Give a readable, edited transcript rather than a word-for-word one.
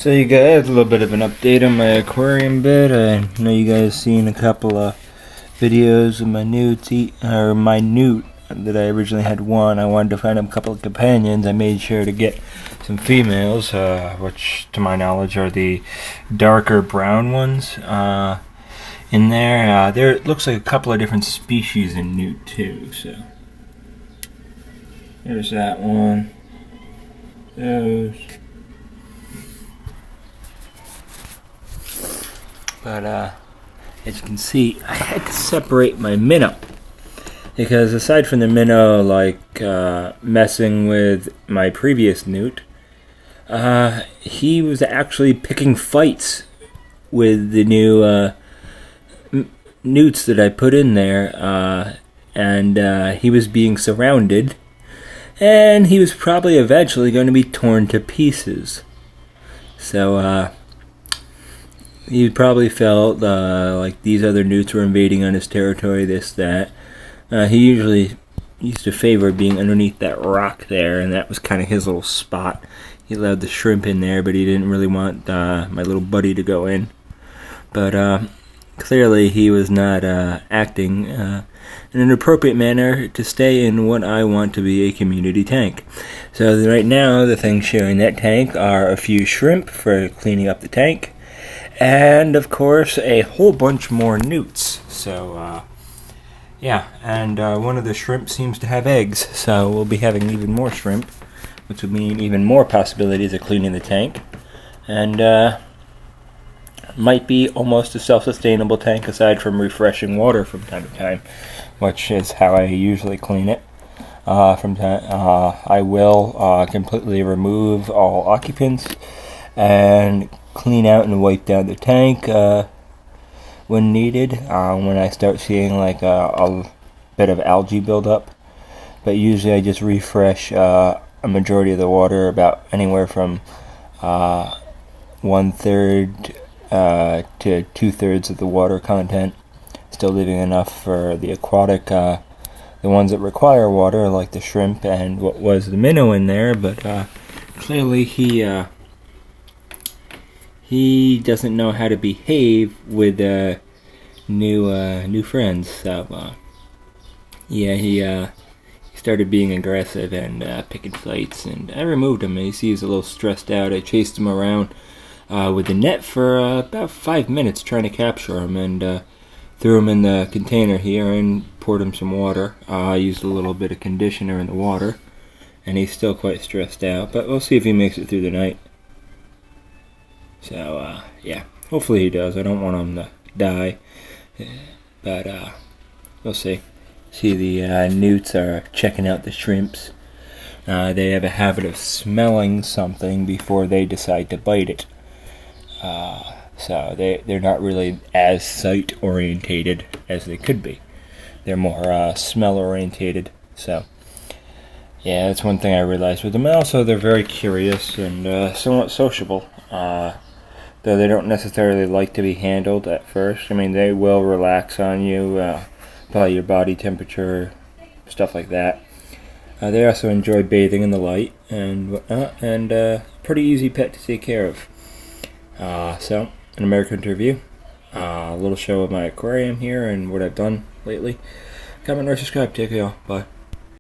So you guys, a little bit of an update on my aquarium bed. I know you guys seen a couple of videos of my newts or my newt that I originally had one. I wanted to find a couple of companions. I made sure to get some females, which to my knowledge are the darker brown ones. In there, there looks like a couple of different species in newt too. So there's that one. Those. But as you can see, I had to separate my minnow because aside from the minnow messing with my previous newt, he was actually picking fights with the new newts that I put in there, and he was being surrounded, and he was probably eventually going to be torn to pieces. So he probably felt like these other newts were invading on his territory, this, that. He usually used to favor being underneath that rock there, and that was kind of his little spot. He allowed the shrimp in there, but he didn't really want my little buddy to go in. But clearly he was not acting in an appropriate manner to stay in what I want to be a community tank. So right now, the things sharing that tank are a few shrimp for cleaning up the tank, and of course a whole bunch more newts. So yeah, and one of the shrimp seems to have eggs, so we'll be having even more shrimp, which would mean even more possibilities of cleaning the tank, and might be almost a self-sustainable tank aside from refreshing water from time to time, which is how I usually clean it. I will completely remove all occupants and clean out and wipe down the tank when needed, when I start seeing like a bit of algae buildup. But usually I just refresh a majority of the water, about anywhere from 1/3 to 2/3 of the water content, still leaving enough for the aquatic, the ones that require water, like the shrimp and what was the minnow in there. But clearly he doesn't know how to behave with new friends. So yeah, he started being aggressive and picking fights, and I removed him. You see he's a little stressed out. I chased him around with the net for about 5 minutes trying to capture him, and threw him in the container here and poured him some water. I used a little bit of conditioner in the water, and he's still quite stressed out, but we'll see if he makes it through the night. So yeah, hopefully he does. I don't want him to die, but we'll see. See, the newts are checking out the shrimps. They have a habit of smelling something before they decide to bite it. So they're not really as sight orientated as they could be. They're more smell orientated. So yeah, that's one thing I realized with them. Also, they're very curious and somewhat sociable. Though they don't necessarily like to be handled at first. I mean, they will relax on you, probably your body temperature, stuff like that. They also enjoy bathing in the light and whatnot, and pretty easy pet to take care of. So, an American review, a little show of my aquarium here and what I've done lately. Comment or subscribe. Take care, y'all. Bye.